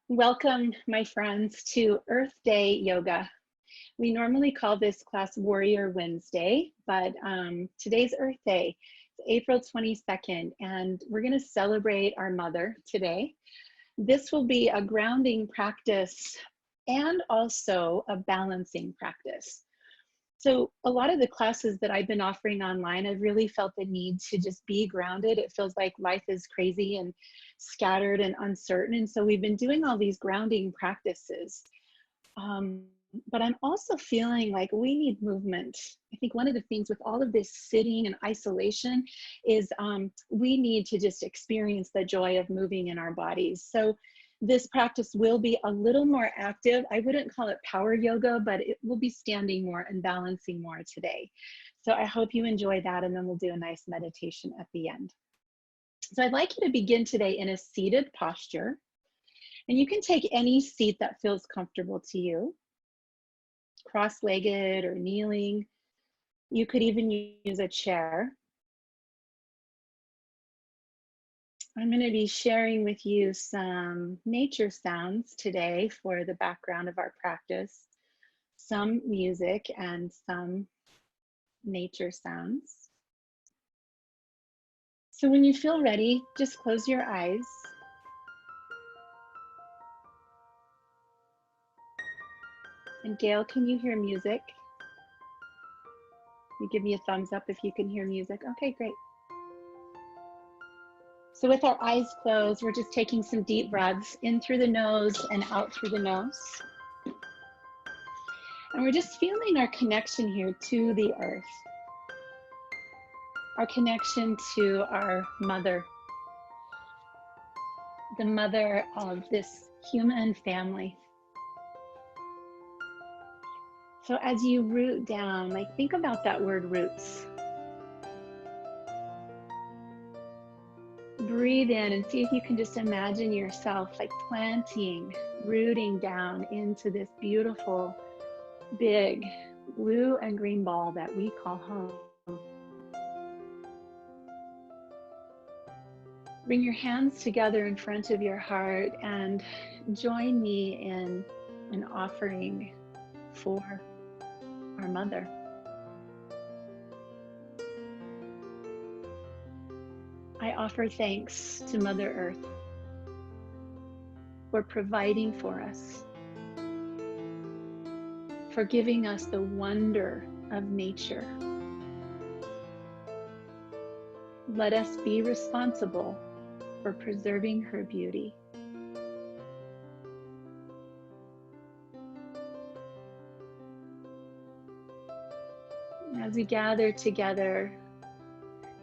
Welcome, my friends, to Earth Day Yoga. We normally call this class Warrior Wednesday, but today's Earth Day. It's April 22nd, and we're going to celebrate our mother today. This will be a grounding practice and also a balancing practice. So a lot of the classes that I've been offering online, I've really felt the need to just be grounded. It feels like life is crazy and scattered and uncertain. And so we've been doing all these grounding practices. But I'm also feeling like we need movement. I think one of the things with all of this sitting and isolation is we need to just experience the joy of moving in our bodies. So this practice will be a little more active. I wouldn't call it power yoga, but it will be standing more and balancing more today. So I hope you enjoy that, and then we'll do a nice meditation at the end. So I'd like you to begin today in a seated posture, and you can take any seat that feels comfortable to you, cross-legged or kneeling. You could even use a chair. I'm going to be sharing with you some nature sounds today for the background of our practice, some music and some nature sounds. So when you feel ready, just close your eyes. And Gail, can you hear music? You give me a thumbs up if you can hear music. Okay, great. So with our eyes closed, we're just taking some deep breaths in through the nose and out through the nose. And we're just feeling our connection here to the earth, our connection to our mother, the mother of this human family. So as you root down, like think about that word roots. Breathe in and see if you can just imagine yourself like planting, rooting down into this beautiful, big blue and green ball that we call home. Bring your hands together in front of your heart and join me in an offering for our mother. I offer thanks to Mother Earth for providing for us, for giving us the wonder of nature. Let us be responsible for preserving her beauty. As we gather together,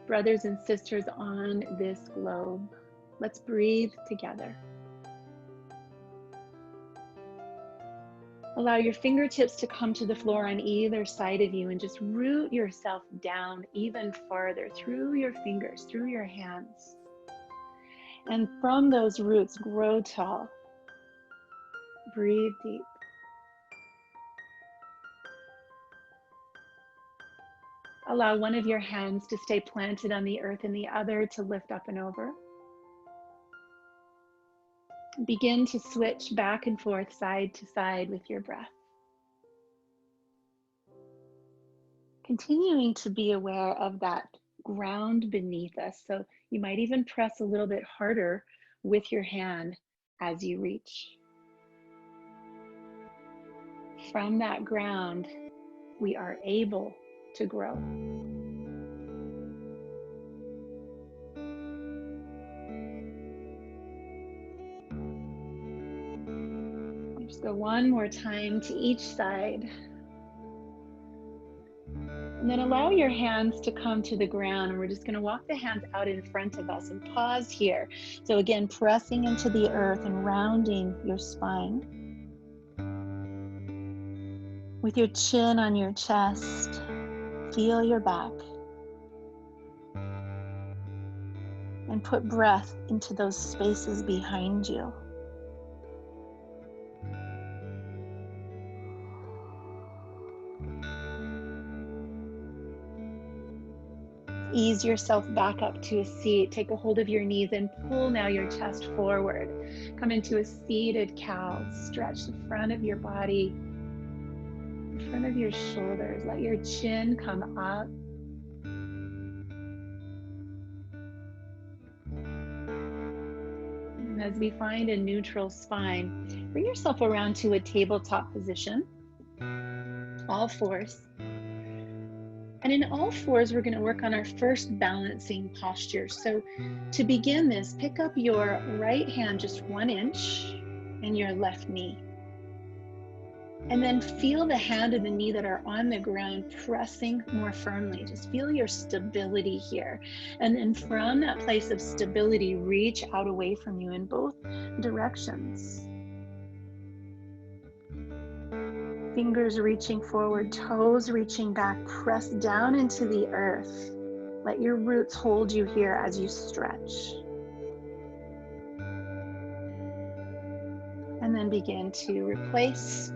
brothers and sisters on this globe, let's breathe together. Allow your fingertips to come to the floor on either side of you and just root yourself down even farther through your fingers, through your hands. And from those roots, grow tall. Breathe deep. Allow one of your hands to stay planted on the earth and the other to lift up and over. Begin to switch back and forth, side to side with your breath. Continuing to be aware of that ground beneath us. So you might even press a little bit harder with your hand as you reach. From that ground, we are able to grow. Just go one more time to each side. And then allow your hands to come to the ground, and we're just going to walk the hands out in front of us and pause here. So again, pressing into the earth and rounding your spine. With your chin on your chest, feel your back. And put breath into those spaces behind you. Ease yourself back up to a seat. Take a hold of your knees and pull now your chest forward. Come into a seated cow. Stretch the front of your body, the front of your shoulders. Let your chin come up. And as we find a neutral spine, bring yourself around to a tabletop position, all fours. And in all fours, we're going to work on our first balancing posture. So to begin this, pick up your right hand just 1 inch and your left knee. And then feel the hand and the knee that are on the ground pressing more firmly. Just feel your stability here. And then from that place of stability, reach out away from you in both directions. Fingers reaching forward, toes reaching back, press down into the earth. Let your roots hold you here as you stretch. And then begin to replace,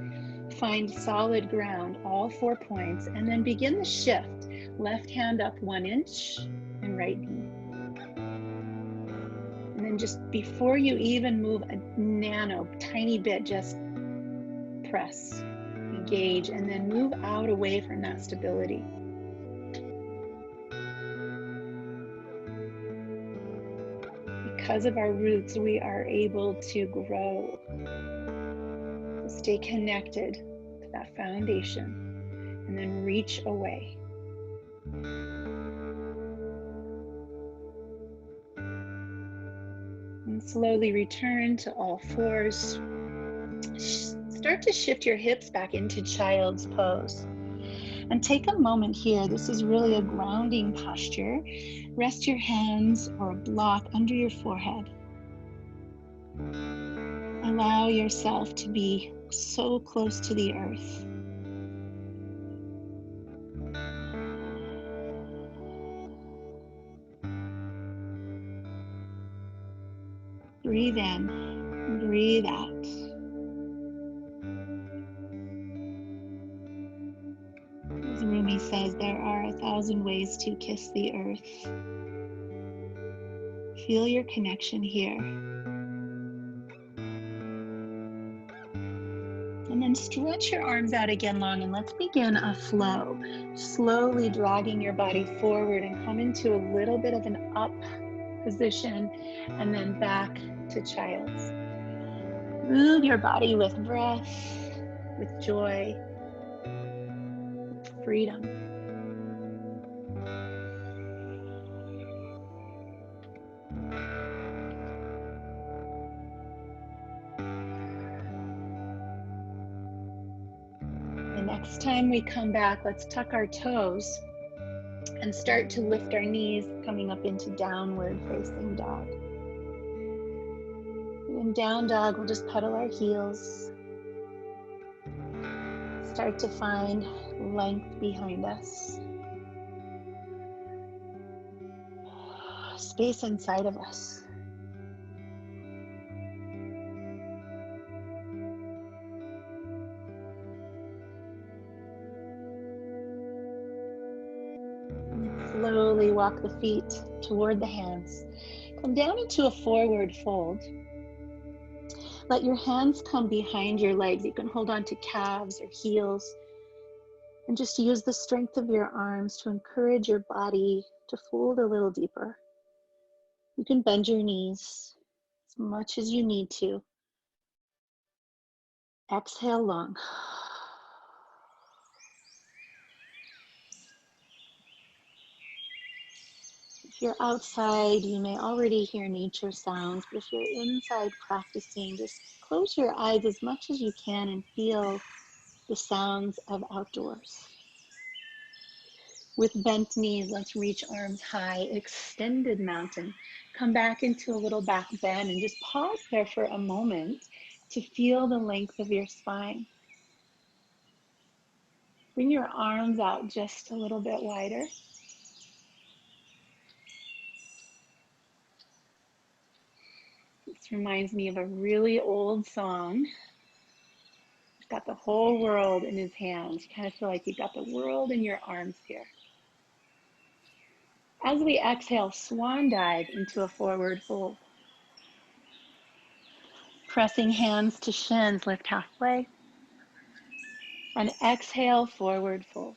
find solid ground, all 4 points, and then begin the shift. Left hand up 1 inch and right knee. And then just before you even move a tiny bit, just press. Engage, and then move out away from that stability. Because of our roots, we are able to grow. So stay connected to that foundation and then reach away. And slowly return to all fours. Start to shift your hips back into child's pose. And take a moment here. This is really a grounding posture. Rest your hands or a block under your forehead. Allow yourself to be so close to the earth. Breathe in, breathe out. As Rumi says, there are 1,000 ways to kiss the earth. Feel your connection here. And then stretch your arms out again long, and let's begin a flow. Slowly dragging your body forward and come into a little bit of an up position and then back to child's. Move your body with breath, with joy, with freedom. The next time we come back, let's tuck our toes and start to lift our knees, coming up into downward facing dog. In down dog, we'll just pedal our heels. Start to find length behind us. Space inside of us. And slowly walk the feet toward the hands. Come down into a forward fold. Let your hands come behind your legs. You can hold on to calves or heels. And just use the strength of your arms to encourage your body to fold a little deeper. You can bend your knees as much as you need to. Exhale long. If you're outside, you may already hear nature sounds, but if you're inside practicing, just close your eyes as much as you can and feel the sounds of outdoors. With bent knees, let's reach arms high, extended mountain. Come back into a little back bend and just pause there for a moment to feel the length of your spine. Bring your arms out just a little bit wider. This reminds me of a really old song. He's got the whole world in his hands. You kind of feel like you've got the world in your arms here. As we exhale, swan dive into a forward fold. Pressing hands to shins, lift halfway. And exhale, forward fold.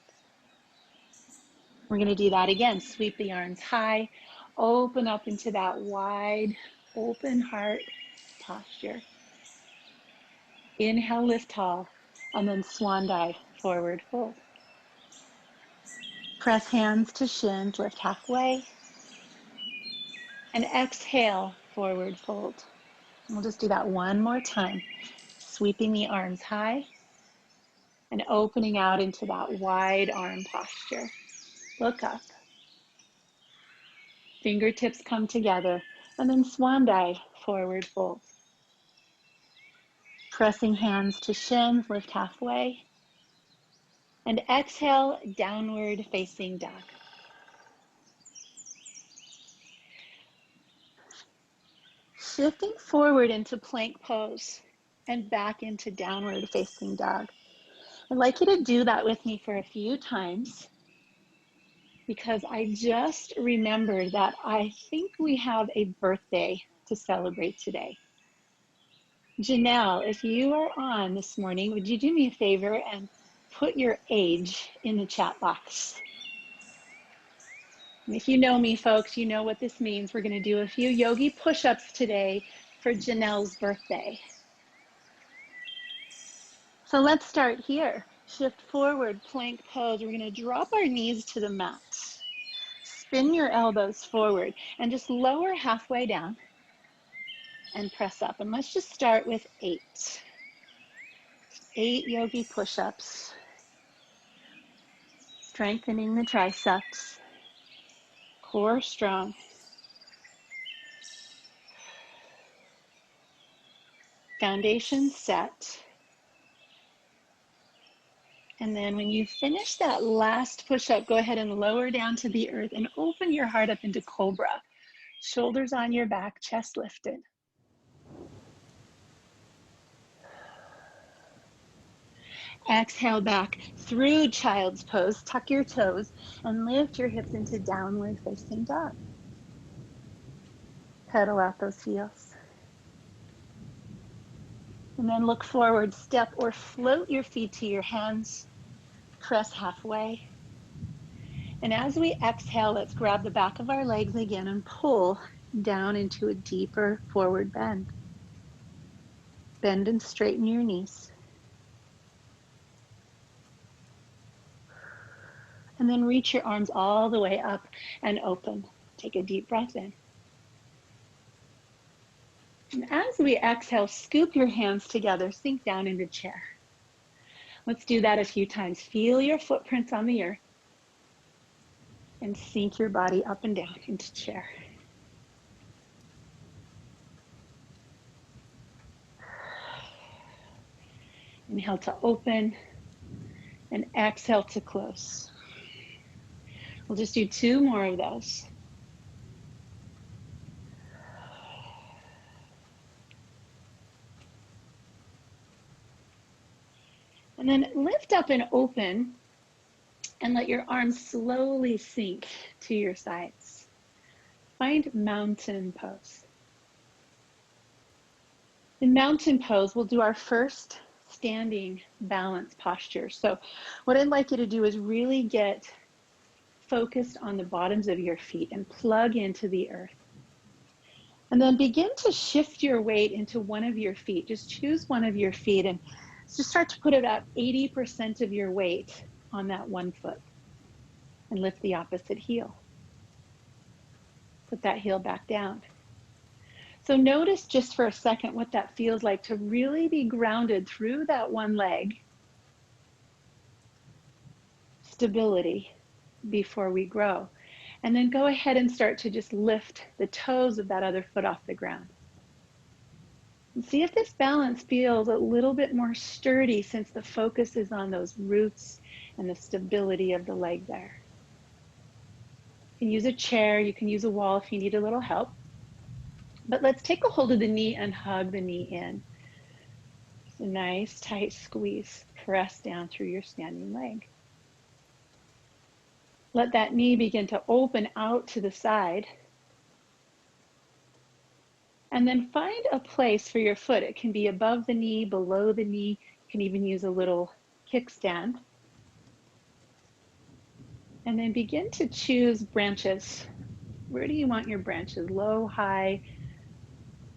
We're going to do that again. Sweep the arms high, open up into that wide, open heart posture. Inhale, lift tall, and then swan dive, forward fold. Press hands to shins, lift halfway. And exhale, forward fold. We'll just do that one more time. Sweeping the arms high and opening out into that wide arm posture. Look up. Fingertips come together, and then swan dive, forward fold. Pressing hands to shins, lift halfway. And exhale, downward facing dog. Shifting forward into plank pose and back into downward facing dog. I'd like you to do that with me for a few times, because I just remembered that I think we have a birthday to celebrate today. Janelle, if you are on this morning, would you do me a favor and put your age in the chat box? And if you know me, folks, you know what this means. We're going to do a few yogi push-ups today for Janelle's birthday. So let's start here. Shift forward, plank pose. We're going to drop our knees to the mat. Spin your elbows forward and just lower halfway down and press up. And let's just start with 8. 8 yogi push-ups. Strengthening the triceps. Core strong. Foundation set. And then when you finish that last push-up, go ahead and lower down to the earth and open your heart up into cobra. Shoulders on your back, chest lifted. Exhale back through child's pose. Tuck your toes and lift your hips into downward facing dog. Pedal out those heels. And then look forward, step or float your feet to your hands. Press halfway. And as we exhale, let's grab the back of our legs again and pull down into a deeper forward bend. Bend and straighten your knees. And then reach your arms all the way up and open. Take a deep breath in. And as we exhale, scoop your hands together, sink down into chair. Let's do that a few times. Feel your footprints on the earth and sink your body up and down into chair. Inhale to open and exhale to close. We'll just do 2 more of those. And then lift up and open and let your arms slowly sink to your sides. Find mountain pose. In mountain pose, we'll do our first standing balance posture. So what I'd like you to do is really get focused on the bottoms of your feet and plug into the earth. And then begin to shift your weight into one of your feet. Just choose one of your feet and just start to put about 80% of your weight on that one foot and lift the opposite heel. Put that heel back down. So notice just for a second what that feels like to really be grounded through that one leg. Stability before we grow. And then go ahead and start to just lift the toes of that other foot off the ground. And see if this balance feels a little bit more sturdy since the focus is on those roots and the stability of the leg there. You can use a chair, you can use a wall if you need a little help. But let's take a hold of the knee and hug the knee in. Just a nice tight squeeze. Press down through your standing leg. Let that knee begin to open out to the side. And then find a place for your foot. It can be above the knee, below the knee. You can even use a little kickstand. And then begin to choose branches. Where do you want your branches? Low, high,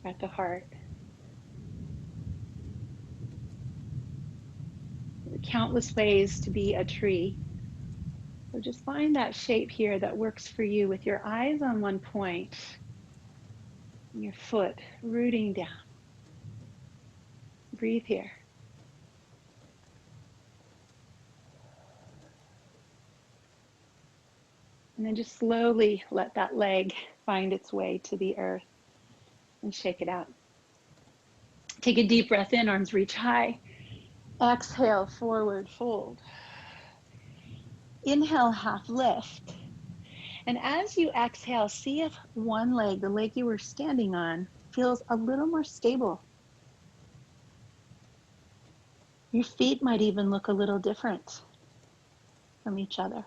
at the heart? There are countless ways to be a tree. So just find that shape here that works for you with your eyes on one point and your foot rooting down. Breathe here. And then just slowly let that leg find its way to the earth and shake it out. Take a deep breath in, arms reach high. Exhale, forward fold. Inhale, half lift. And as you exhale, see if one leg, the leg you were standing on, feels a little more stable. Your feet might even look a little different from each other.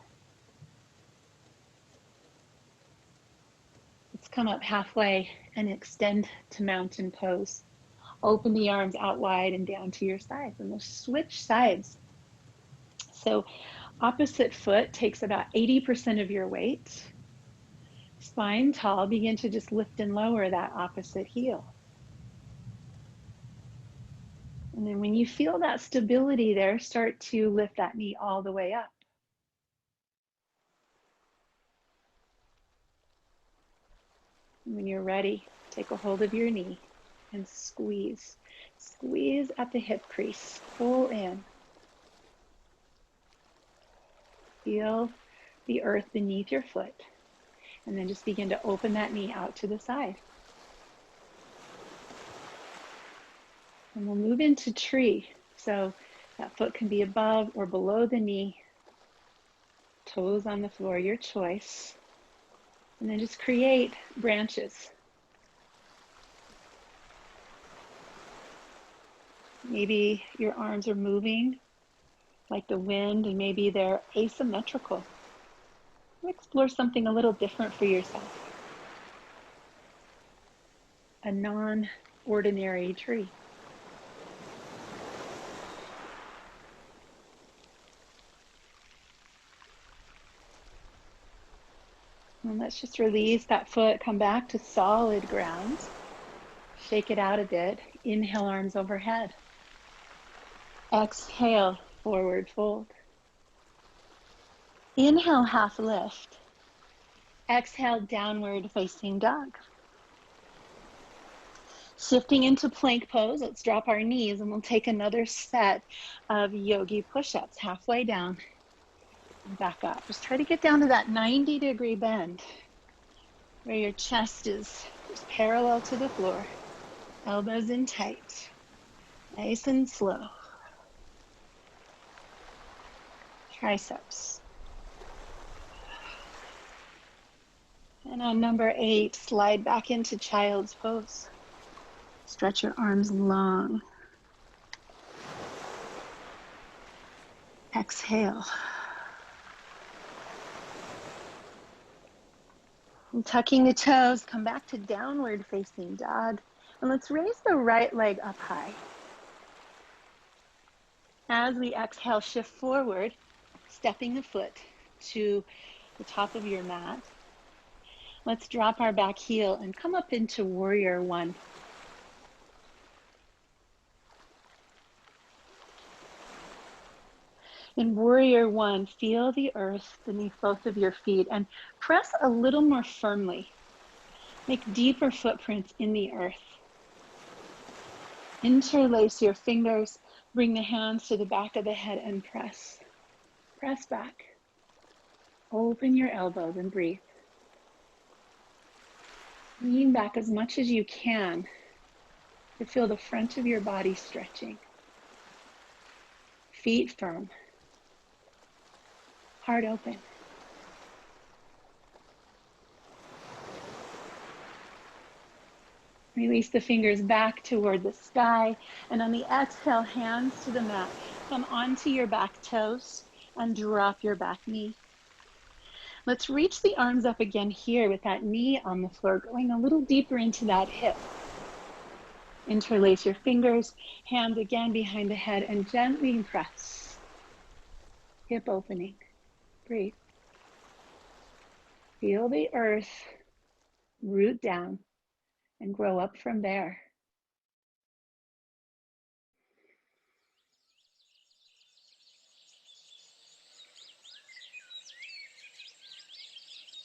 Let's come up halfway and extend to mountain pose. Open the arms out wide and down to your sides, and we'll switch sides. So opposite foot takes about 80% of your weight. Spine tall, begin to just lift and lower that opposite heel. And then when you feel that stability there, start to lift that knee all the way up. And when you're ready, take a hold of your knee and squeeze. Squeeze at the hip crease, pull in. Feel the earth beneath your foot. And then just begin to open that knee out to the side. And we'll move into tree. So that foot can be above or below the knee. Toes on the floor, your choice. And then just create branches. Maybe your arms are moving like the wind, and maybe they're asymmetrical. Explore something a little different for yourself. A non-ordinary tree. And let's just release that foot, come back to solid ground. Shake it out a bit. Inhale, arms overhead. Exhale, forward fold. Inhale, half lift. Exhale, downward facing dog. Shifting into plank pose, let's drop our knees and we'll take another set of yogi push-ups, halfway down and back up. Just try to get down to that 90-degree bend where your chest is just parallel to the floor, elbows in tight, nice and slow. Triceps. And on number 8, slide back into child's pose. Stretch your arms long. Exhale. And tucking the toes, come back to downward facing dog. And let's raise the right leg up high. As we exhale, shift forward, stepping the foot to the top of your mat. Let's drop our back heel and come up into warrior one. In warrior one, feel the earth beneath both of your feet and press a little more firmly. Make deeper footprints in the earth. Interlace your fingers, bring the hands to the back of the head and press. Press back. Open your elbows and breathe. Lean back as much as you can to feel the front of your body stretching. Feet firm. Heart open. Release the fingers back toward the sky, and on the exhale, hands to the mat. Come onto your back toes and drop your back knee. Let's reach the arms up again here with that knee on the floor, going a little deeper into that hip. Interlace your fingers, hands again behind the head, and gently press. Hip opening. Breathe. Feel the earth root down and grow up from there.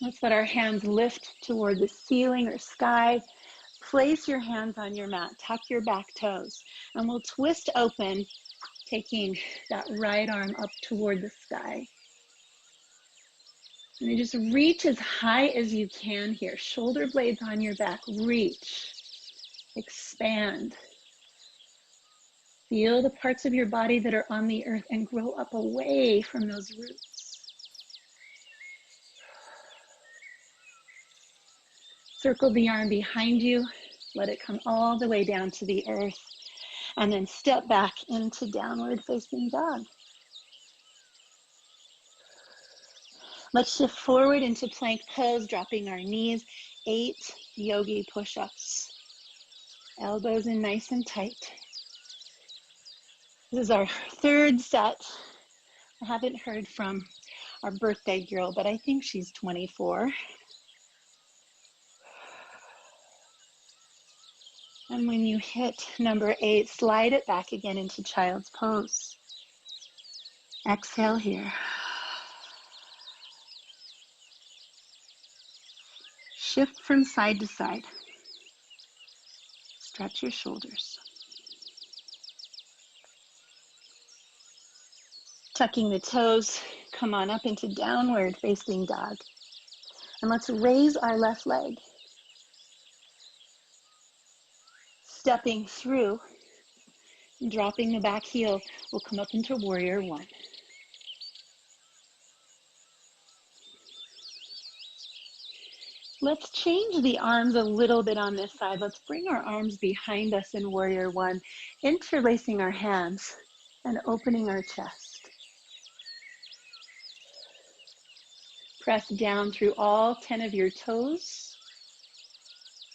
Let's let our hands lift toward the ceiling or sky. Place your hands on your mat, tuck your back toes, and we'll twist open, taking that right arm up toward the sky. And then just reach as high as you can here. Shoulder blades on your back, reach, expand. Feel the parts of your body that are on the earth and grow up away from those roots. Circle the arm behind you. Let it come all the way down to the earth. And then step back into downward facing dog. Let's shift forward into plank pose, dropping our knees. 8 yogi push-ups. Elbows in nice and tight. This is our third set. I haven't heard from our birthday girl, but I think she's 24. And when you hit number 8, slide it back again into child's pose. Exhale here. Shift from side to side. Stretch your shoulders. Tucking the toes, come on up into downward facing dog. And let's raise our left leg. Stepping through, dropping the back heel, we'll come up into warrior one. Let's change the arms a little bit on this side. Let's bring our arms behind us in warrior one, interlacing our hands and opening our chest. Press down through all 10 of your toes.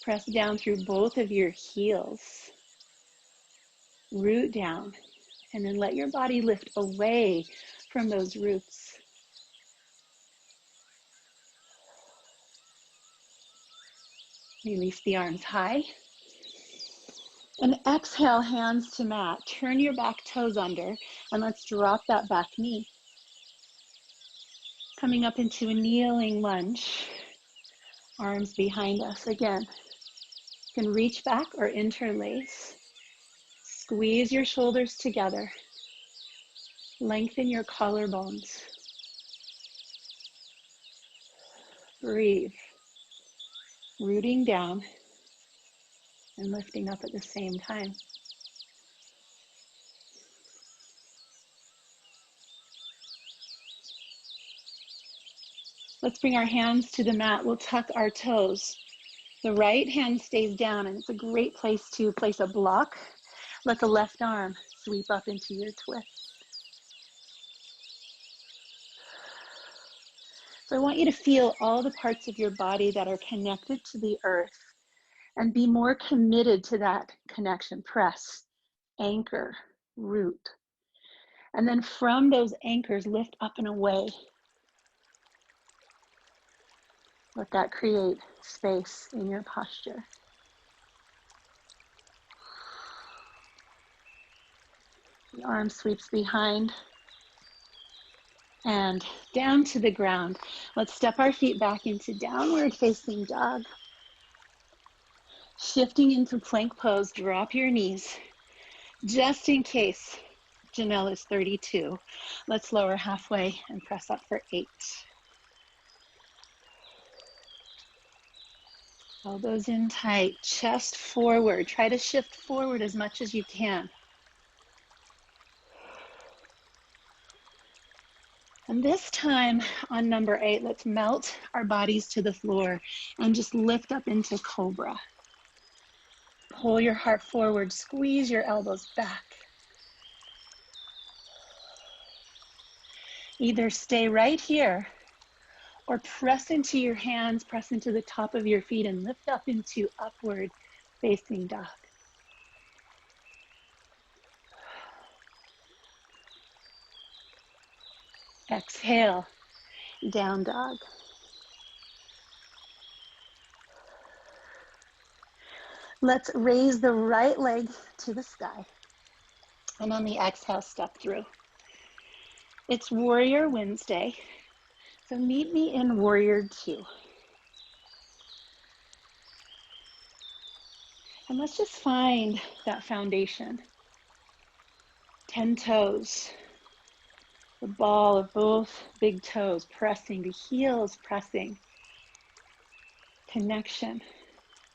Press down through both of your heels. Root down, and then let your body lift away from those roots. Release the arms high. And exhale, hands to mat. Turn your back toes under, and let's drop that back knee. Coming up into a kneeling lunge. Arms behind us. Again, you can reach back or interlace. Squeeze your shoulders together. Lengthen your collarbones. Breathe. Rooting down and lifting up at the same time. Let's bring our hands to the mat. We'll tuck our toes. The right hand stays down, and it's a great place to place a block. Let the left arm sweep up into your twist. So I want you to feel all the parts of your body that are connected to the earth and be more committed to that connection. Press, anchor, root. And then from those anchors, lift up and away. Let that create space in your posture. The arm sweeps behind and down to the ground. Let's step our feet back into downward facing dog. Shifting into plank pose, drop your knees. Just in case Janelle is 32, let's lower halfway and press up for 8. Elbows in tight, chest forward. Try to shift forward as much as you can. And this time on number 8, let's melt our bodies to the floor and just lift up into cobra. Pull your heart forward, squeeze your elbows back. Either stay right here Or press into your hands, press into the top of your feet and lift up into upward facing dog. Exhale, down dog. Let's raise the right leg to the sky. And on the exhale, step through. It's Warrior Wednesday, so meet me in Warrior 2. And let's just find that foundation. 10 toes. The ball of both big toes pressing, the heels pressing. Connection.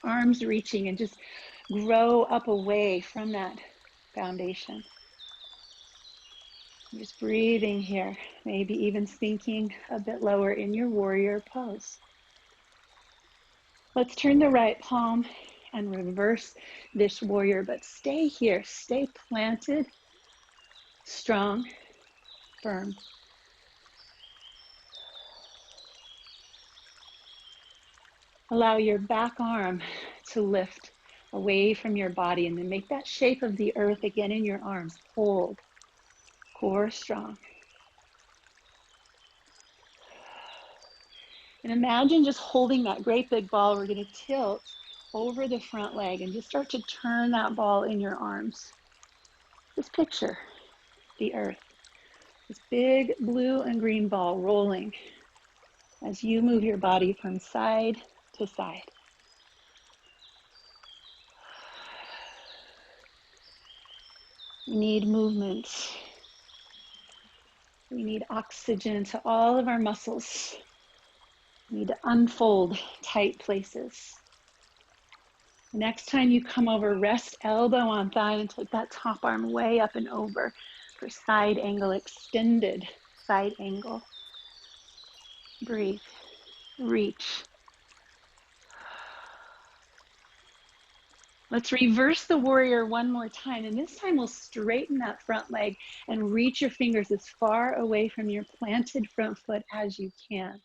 Arms reaching, and just grow up away from that foundation. Just breathing here, maybe even sinking a bit lower in your warrior pose. Let's turn the right palm and reverse this warrior, but stay here, stay planted, strong, firm. Allow your back arm to lift away from your body, and then make that shape of the earth again in your arms. Hold, core strong. And imagine just holding that great big ball. We're going to tilt over the front leg and just start to turn that ball in your arms. Just picture the earth, this big blue and green ball rolling as you move your body from side to side. We need movement. We need oxygen to all of our muscles. We need to unfold tight places. Next time you come over, rest elbow on thigh and take that top arm way up and over for side angle, extended side angle. Breathe, reach. Let's reverse the warrior one more time, and this time we'll straighten that front leg and reach your fingers as far away from your planted front foot as you can.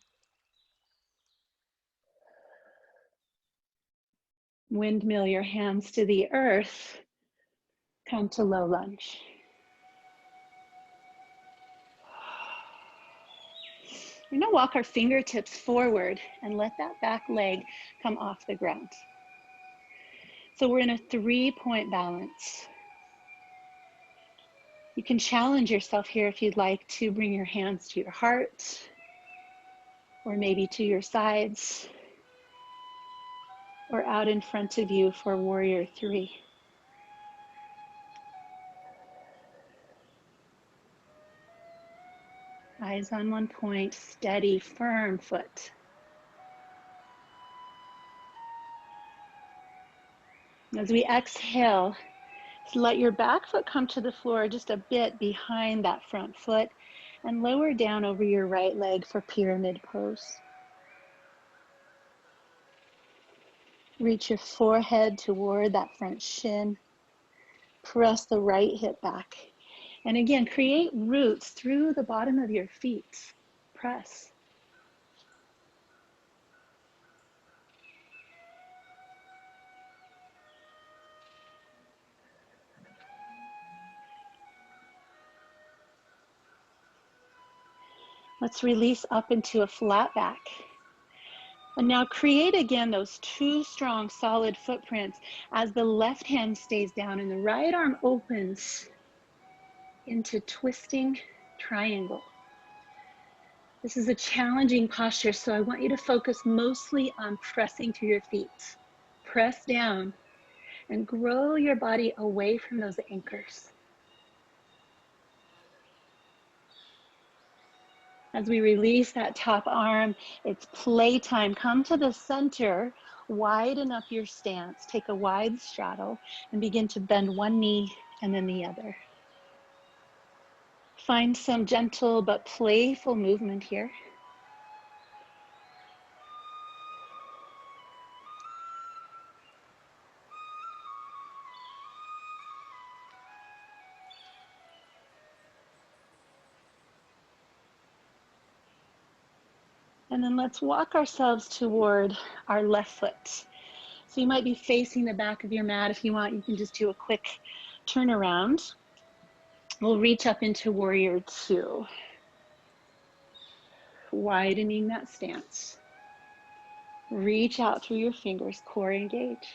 Windmill your hands to the earth. Come to low lunge. We're going to walk our fingertips forward and let that back leg come off the ground. So we're in a 3-point balance. You can challenge yourself here if you'd like to bring your hands to your heart or maybe to your sides or out in front of you for Warrior 3. Eyes on one point, steady, firm foot. As we exhale, let your back foot come to the floor just a bit behind that front foot and lower down over your right leg for pyramid pose. Reach your forehead toward that front shin. Press the right hip back. And again, create roots through the bottom of your feet. Press. Let's release up into a flat back. And now create again those 2 strong, solid footprints as the left hand stays down and the right arm opens into twisting triangle. This is a challenging posture, so I want you to focus mostly on pressing through your feet. Press down and grow your body away from those anchors. As we release that top arm, it's playtime. Come to the center, widen up your stance. Take a wide straddle and begin to bend one knee and then the other. Find some gentle but playful movement here. And then let's walk ourselves toward our left foot. So you might be facing the back of your mat. If you want, you can just do a quick turnaround. We'll reach up into warrior two, widening that stance. Reach out through your fingers, core engaged.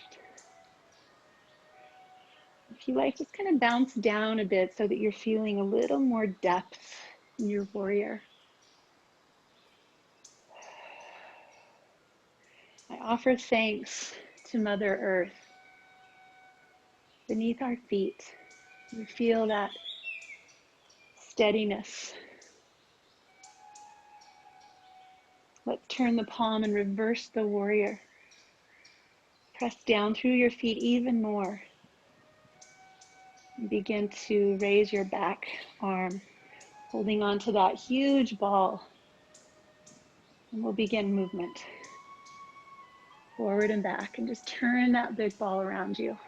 If you like, just kind of bounce down a bit so that you're feeling a little more depth in your warrior. I offer thanks to Mother Earth. Beneath our feet, you feel that steadiness. Let's turn the palm and reverse the warrior. Press down through your feet even more. And begin to raise your back arm, holding on to that huge ball. And we'll begin movement. Forward and back, and just turn that big ball around you.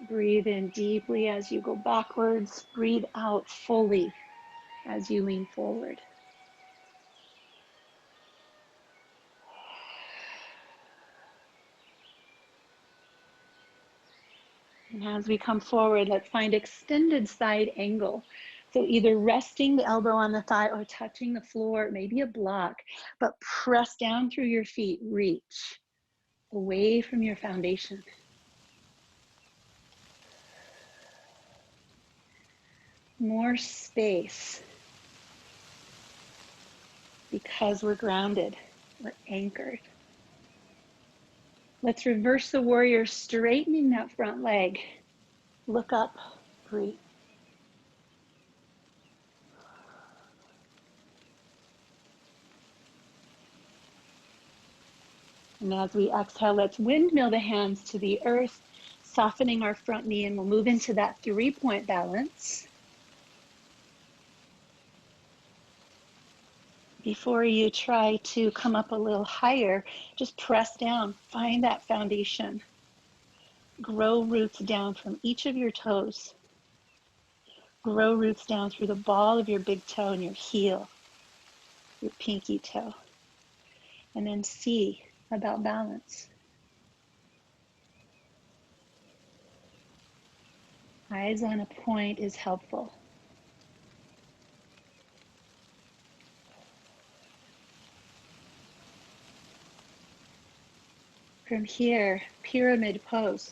Breathe in deeply as you go backwards. Breathe out fully as you lean forward. And as we come forward, let's find extended side angle. So either resting the elbow on the thigh or touching the floor, maybe a block, but press down through your feet, reach away from your foundation. More space because we're grounded, we're anchored. Let's reverse the warrior, straightening that front leg. Look up, breathe. And as we exhale, let's windmill the hands to the earth, softening our front knee, and we'll move into that 3-point balance. Before you try to come up a little higher, just press down, find that foundation. Grow roots down from each of your toes. Grow roots down through the ball of your big toe and your heel, your pinky toe. And then see about balance. Eyes on a point is helpful. From here, pyramid pose.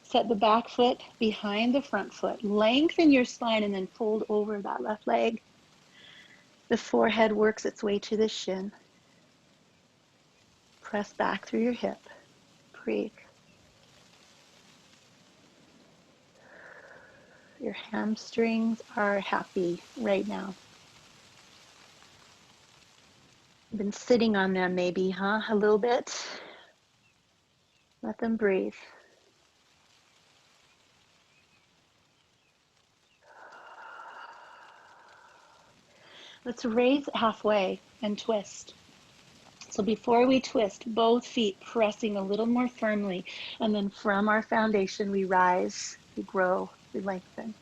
Set the back foot behind the front foot. Lengthen your spine and then fold over that left leg. The forehead works its way to the shin. Press back through your hip. Breathe. Your hamstrings are happy right now. You've been sitting on them maybe, huh? A little bit. Let them breathe. Let's raise halfway and twist. So before we twist, both feet pressing a little more firmly, and then from our foundation, we rise, we grow, we lengthen.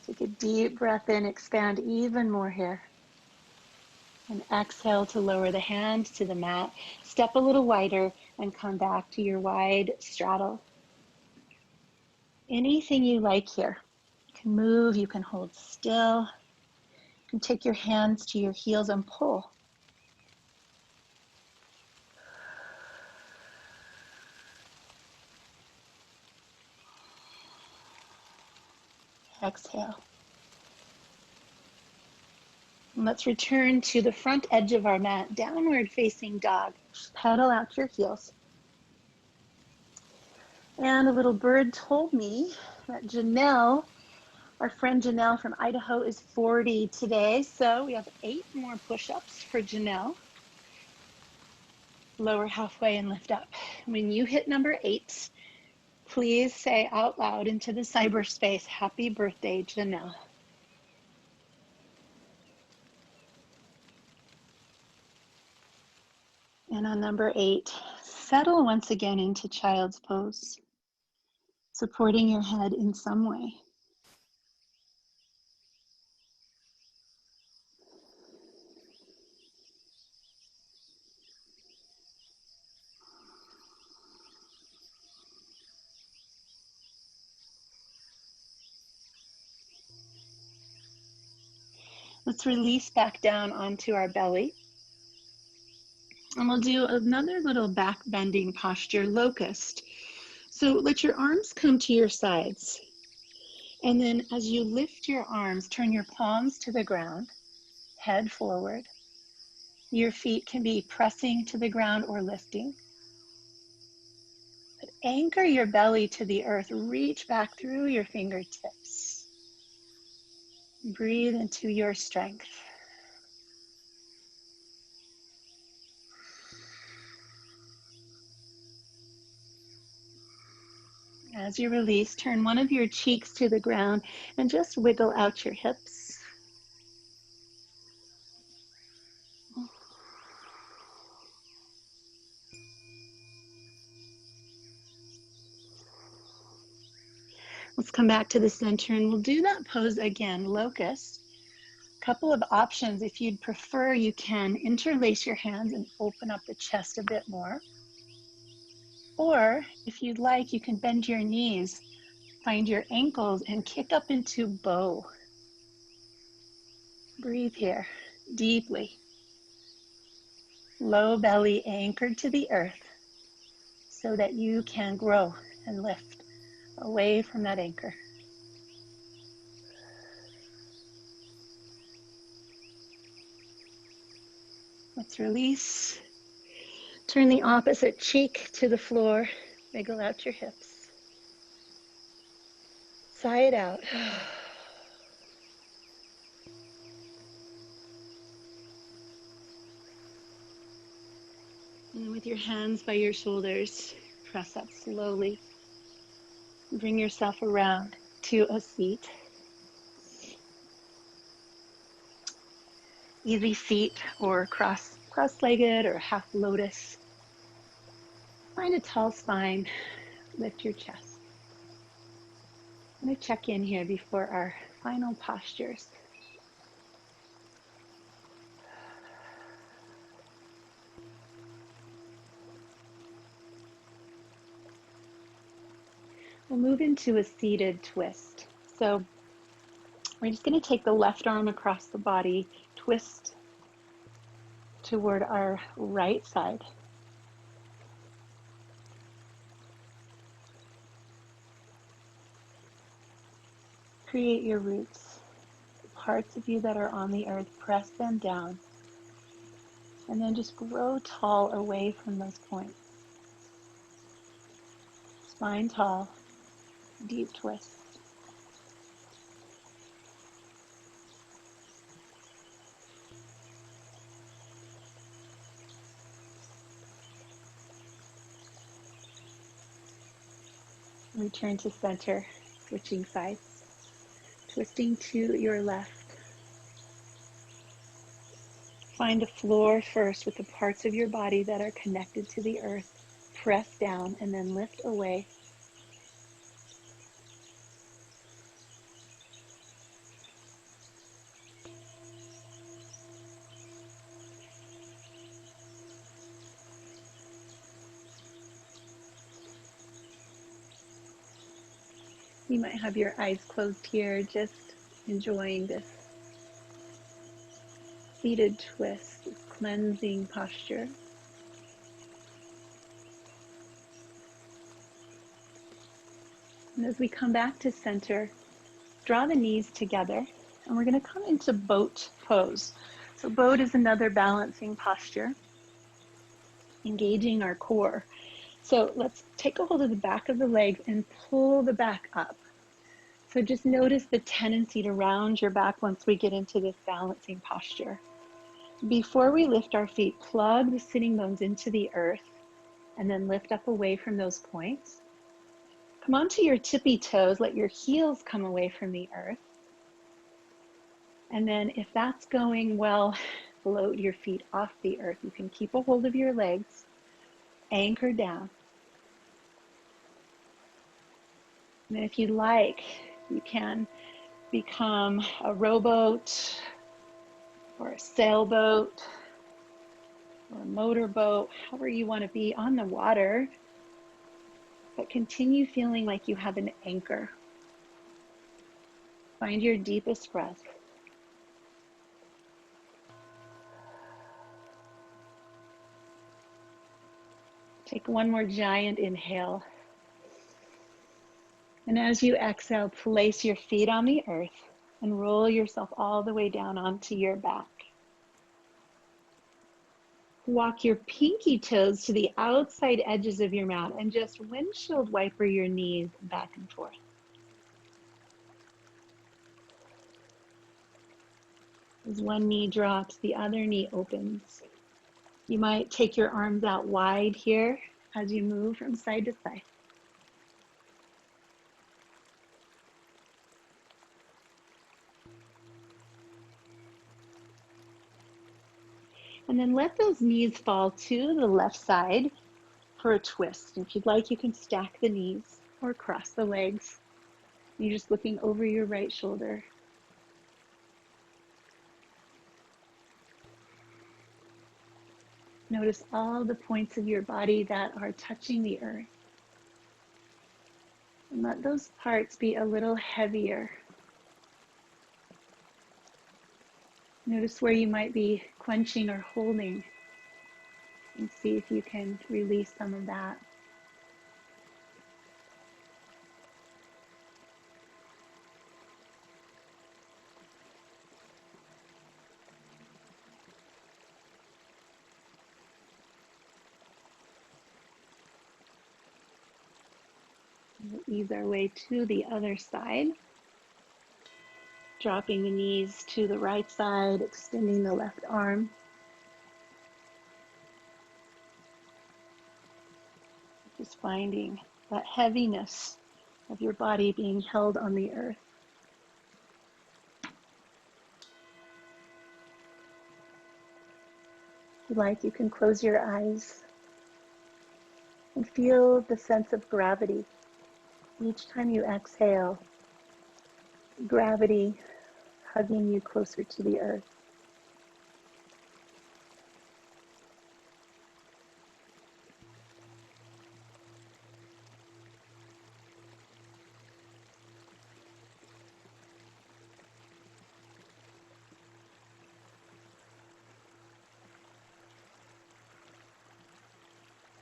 Take a deep breath in, expand even more here. And exhale to lower the hands to the mat. Step a little wider and come back to your wide straddle. Anything you like here. You can move, you can hold still. You can take your hands to your heels and pull. Exhale. And let's return to the front edge of our mat, downward facing dog. Pedal out your heels. And a little bird told me that Janelle, our friend Janelle from Idaho, is 40 today. So we have 8 more push-ups for Janelle. Lower halfway and lift up. When you hit number 8, please say out loud into the cyberspace, happy birthday, Janelle. on number 8, settle once again into child's pose, supporting your head in some way. Let's release back down onto our belly. And we'll do another little back bending posture, locust. So let your arms come to your sides. And then as you lift your arms, turn your palms to the ground, head forward. Your feet can be pressing to the ground or lifting. But anchor your belly to the earth. Reach back through your fingertips. Breathe into your strength. As you release, turn one of your cheeks to the ground and just wiggle out your hips. Let's come back to the center and we'll do that pose again, locust. Couple of options. If you'd prefer, you can interlace your hands and open up the chest a bit more. Or if you'd like, you can bend your knees, find your ankles and kick up into bow. Breathe here deeply. Low belly anchored to the earth so that you can grow and lift away from that anchor. Let's release. Turn the opposite cheek to the floor. Wiggle out your hips. Sigh it out. And with your hands by your shoulders, press up slowly. Bring yourself around to a seat. Easy seat or cross-legged or half lotus. Find a tall spine. Lift your chest. I'm going to check in here before our final postures. We'll move into a seated twist. So we're just going to take the left arm across the body, twist toward our right side. Create your roots. The parts of you that are on the earth, press them down. And then just grow tall away from those points. Spine tall, deep twist. Return to center, switching sides, twisting to your left. Find a floor first with the parts of your body that are connected to the earth. Press down and then lift away. You might have your eyes closed here, just enjoying this seated twist, this cleansing posture. And as we come back to center, draw the knees together, and we're going to come into boat pose. So boat is another balancing posture, engaging our core. So let's take a hold of the back of the legs and pull the back up. So just notice the tendency to round your back once we get into this balancing posture. Before we lift our feet, plug the sitting bones into the earth and then lift up away from those points. Come onto your tippy toes, let your heels come away from the earth. And then if that's going well, float your feet off the earth. You can keep a hold of your legs Anchor down. And if you like, you can become a rowboat or a sailboat or a motorboat, however you want to be on the water, but continue feeling like you have an anchor. Find your deepest breath. Take one more giant inhale. And as you exhale, place your feet on the earth and roll yourself all the way down onto your back. Walk your pinky toes to the outside edges of your mat and just windshield wiper your knees back and forth. As one knee drops, the other knee opens. You might take your arms out wide here as you move from side to side. And then let those knees fall to the left side for a twist. If you'd like, you can stack the knees or cross the legs. You're just looking over your right shoulder. Notice all the points of your body that are touching the earth. And let those parts be a little heavier. Notice where you might be clenching or holding, and see if you can release some of that. We'll ease our way to the other side. Dropping the knees to the right side, extending the left arm. Just finding that heaviness of your body being held on the earth. If you like, you can close your eyes and feel the sense of gravity. Each time you exhale, gravity hugging you closer to the earth.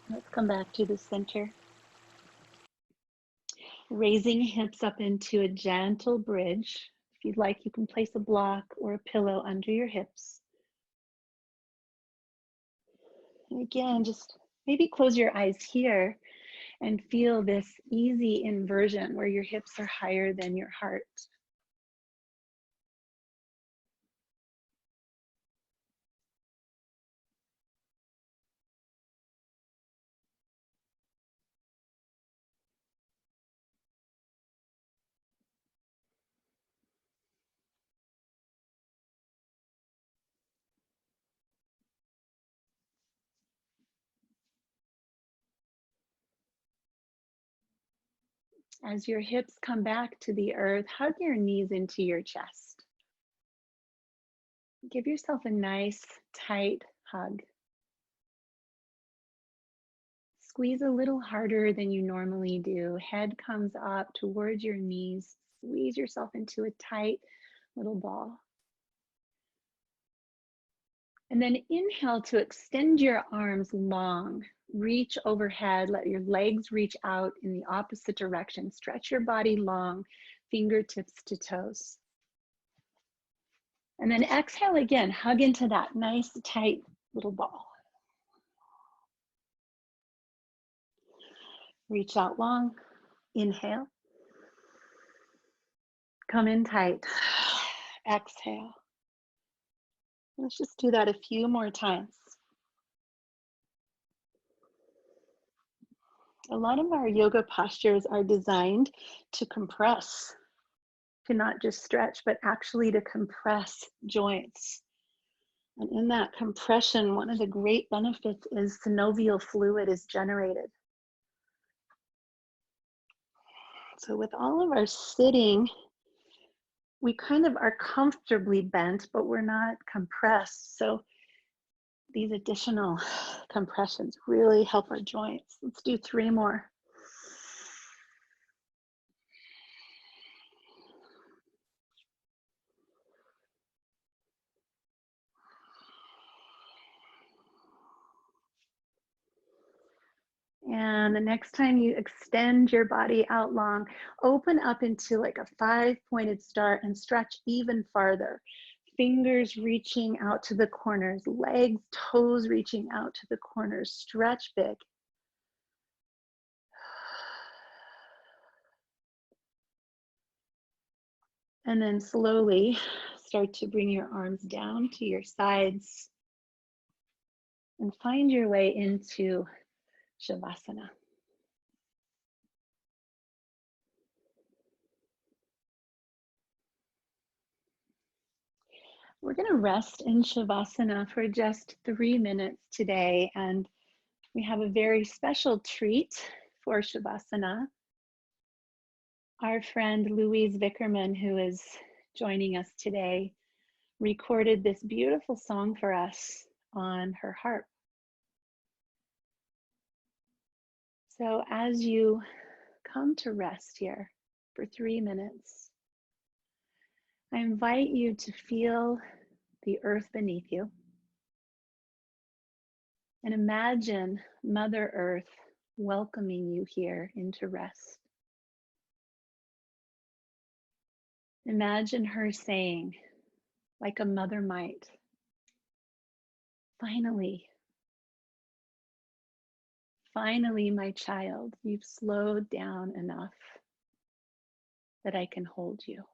Let's come back to the center. Raising hips up into a gentle bridge. If you'd like, you can place a block or a pillow under your hips. And again, just maybe close your eyes here and feel this easy inversion where your hips are higher than your heart. As your hips come back to the earth, hug your knees into your chest. Give yourself a nice, tight hug. Squeeze a little harder than you normally do. Head comes up towards your knees. Squeeze yourself into a tight little ball. And then inhale to extend your arms long. Reach overhead, let your legs reach out in the opposite direction. Stretch your body long, fingertips to toes. And then exhale again, hug into that nice tight little ball. Reach out long, inhale. Come in tight, exhale. Let's just do that a few more times. A lot of our yoga postures are designed to compress, to not just stretch, but actually to compress joints. And in that compression, one of the great benefits is synovial fluid is generated. So with all of our sitting, we kind of are comfortably bent, but we're not compressed. So these additional compressions really help our joints. Let's do 3 more. And the next time you extend your body out long, open up into like a 5-pointed star and stretch even farther. Fingers reaching out to the corners, legs, toes reaching out to the corners, stretch big. And then slowly start to bring your arms down to your sides and find your way into Shavasana. We're going to rest in Shavasana for just 3 minutes today, and we have a very special treat for Shavasana. Our friend Louise Vickerman, who is joining us today, recorded this beautiful song for us on her harp. So as you come to rest here for 3 minutes, I invite you to feel the earth beneath you and imagine Mother Earth welcoming you here into rest. Imagine her saying, like a mother might, finally, finally, my child, you've slowed down enough that I can hold you.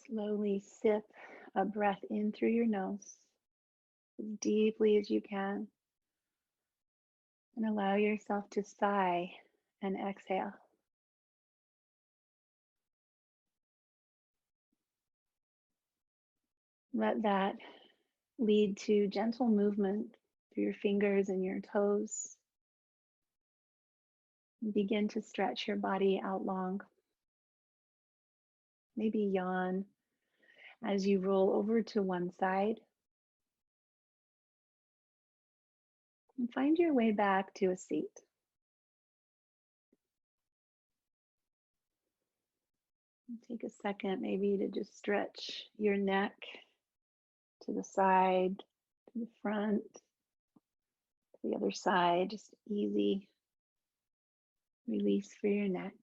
Slowly sip a breath in through your nose as deeply as you can, and allow yourself to sigh and exhale. Let that lead to gentle movement through your fingers and your toes. Begin to stretch your body out long. Maybe yawn as you roll over to one side. And find your way back to a seat. Take a second maybe to just stretch your neck to the side, to the front, to the other side. Just easy release for your neck.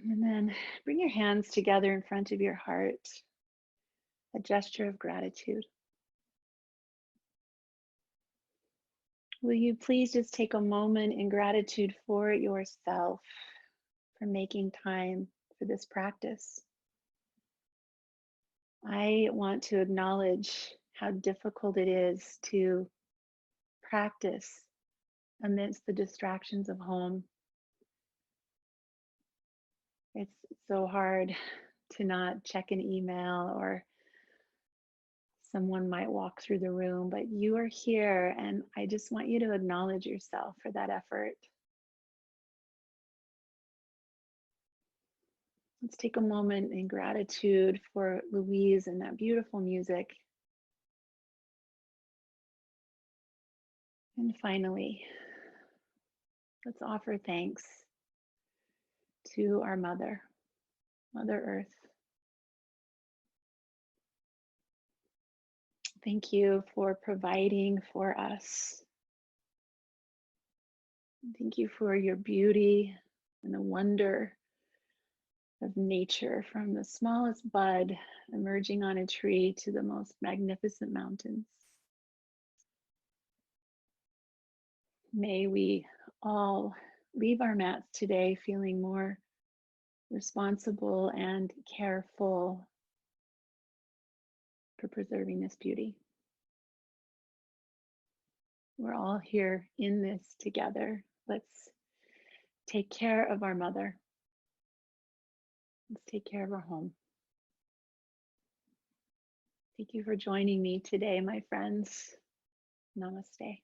And then bring your hands together in front of your heart, a gesture of gratitude. Will you please just take a moment in gratitude for yourself, for making time for this practice? I want to acknowledge how difficult it is to practice amidst the distractions of home. It's so hard to not check an email, or someone might walk through the room, but you are here, and I just want you to acknowledge yourself for that effort. Let's take a moment in gratitude for Louise and that beautiful music. And finally, let's offer thanks to our Mother, Mother Earth. Thank you for providing for us. Thank you for your beauty and the wonder of nature, from the smallest bud emerging on a tree to the most magnificent mountains. May we all leave our mats today feeling more responsible and careful for preserving this beauty. We're all here in this together. Let's take care of our mother. Let's take care of our home. Thank you for joining me today, my friends. Namaste.